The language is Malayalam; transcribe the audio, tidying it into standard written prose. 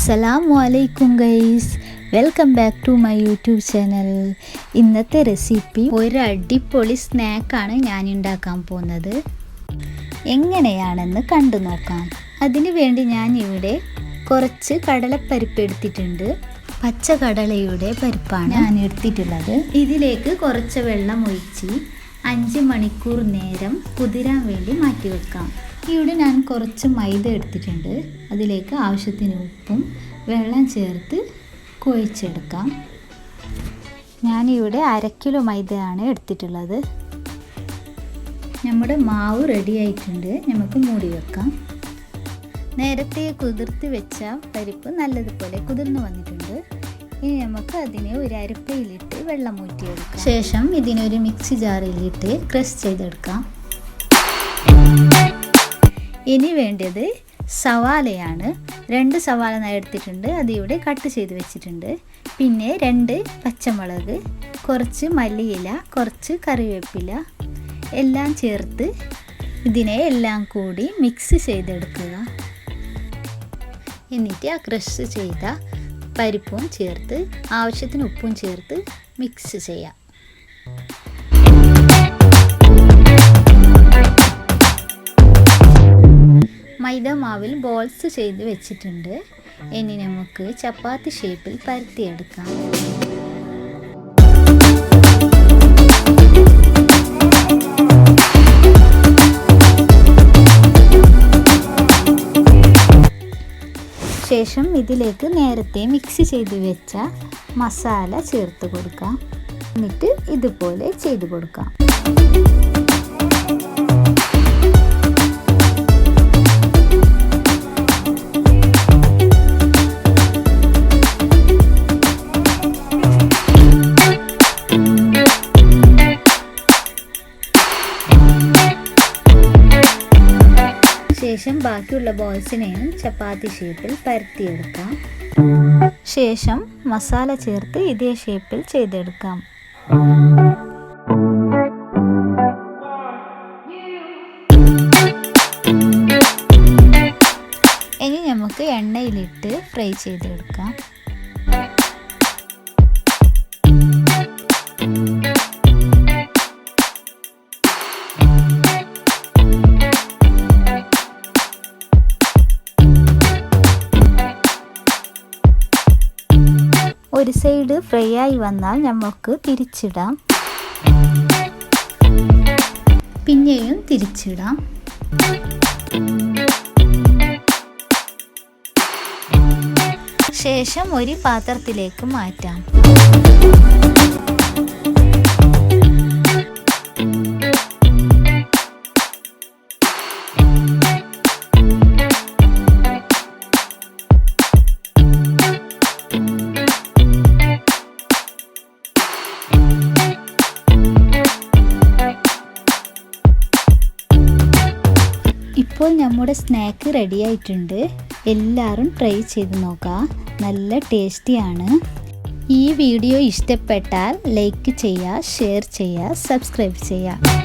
Assalamualaikum guys, welcome back to my YouTube channel. ഇന്നത്തെ റെസിപ്പി ഒരു അടിപൊളി സ്നാക്കാണ് ഞാൻ ഉണ്ടാക്കാൻ പോകുന്നത്. എങ്ങനെയാണെന്ന് കണ്ടു നോക്കാം. അതിനു വേണ്ടി ഞാൻ ഇവിടെ കുറച്ച് കടലപ്പരിപ്പ് എടുത്തിട്ടുണ്ട്. പച്ച കടലയുടെ പരിപ്പാണ് ഞാൻ എടുത്തിട്ടുള്ളത്. ഇതിലേക്ക് കുറച്ച് വെള്ളം ഒഴിച്ച് 5 മണിക്കൂർ നേരം കുതിരാൻ വേണ്ടി മാറ്റി വെക്കാം. ഇവിടെ ഞാൻ കുറച്ച് മൈദ എടുത്തിട്ടുണ്ട്. അതിലേക്ക് ആവശ്യത്തിന് ഉപ്പും വെള്ളം ചേർത്ത് കുഴച്ചെടുക്കാം. ഞാനിവിടെ 1/2 കിലോ മൈദയാണ് എടുത്തിട്ടുള്ളത്. നമ്മുടെ മാവ് റെഡി ആയിട്ടുണ്ട്. നമുക്ക് മൂടി വെക്കാം. നേരത്തെ കുതിർത്ത് വെച്ച പരിപ്പ് നല്ലതുപോലെ കുതിർന്നു വന്നിട്ടുണ്ട്. ഇനി നമുക്ക് അതിനെ ഒരു അരപ്പയിലിട്ട് വെള്ളം ഊറ്റിയെടുക്കാം. ശേഷം ഇതിനൊരു മിക്സി ജാറിലിട്ട് ക്രഷ് ചെയ്തെടുക്കാം. ഇനി വേണ്ടത് സവാളയാണ്. 2 സവാള ഞാൻ എടുത്തിട്ടുണ്ട്. അത് ഇവിടെ കട്ട് ചെയ്ത് വെച്ചിട്ടുണ്ട്. പിന്നെ 2 പച്ചമുളക്, കുറച്ച് മല്ലിയില, കുറച്ച് കറിവേപ്പില എല്ലാം ചേർത്ത് ഇതിനെ എല്ലാം കൂടി മിക്സ് ചെയ്തെടുക്കുക. എന്നിട്ട് ആ ക്രഷ് ചെയ്ത പരിപ്പും ചേർത്ത് ആവശ്യത്തിന് ഉപ്പും ചേർത്ത് മിക്സ് ചെയ്യാം. മൈദ മാവിൽ ബോൾസ് ചെയ്ത് വെച്ചിട്ടുണ്ട്. ഇനി നമുക്ക് ചപ്പാത്തി ഷേപ്പിൽ പരത്തിയെടുക്കാം. ശേഷം ഇതിലേക്ക് നേരത്തെ മിക്സ് ചെയ്ത് വെച്ച മസാല ചേർത്ത് കൊടുക്കാം. എന്നിട്ട് ഇതുപോലെ ചെയ്ത് കൊടുക്കാം. ശേഷം ബാക്കിയുള്ള ബോൾസിനെയും ചപ്പാത്തി ഷേപ്പിൽ പരത്തിയെടുക്കാം. ശേഷം മസാല ചേർത്ത് ഇതേ ഷേപ്പിൽ ചെയ്തെടുക്കാം. ഇനി നമുക്ക് എണ്ണയിലിട്ട് ഫ്രൈ ചെയ്തെടുക്കാം. ഒരു സൈഡ് ഫ്രൈ ആയി വന്നാൽ നമുക്ക് തിരിച്ചിടാം. പിന്നെയും തിരിച്ചിടാം. ശേഷം ഒരു പാത്രത്തിലേക്ക് മാറ്റാം. ഇപ്പോൾ നമ്മുടെ സ്നാക്ക് റെഡി ആയിട്ടുണ്ട്. എല്ലാവരും ട്രൈ ചെയ്ത് നോക്കുക. നല്ല ടേസ്റ്റിയാണ്. ഈ വീഡിയോ ഇഷ്ടപ്പെട്ടാൽ ലൈക്ക് ചെയ്യുക, ഷെയർ ചെയ്യുക, സബ്സ്ക്രൈബ് ചെയ്യുക.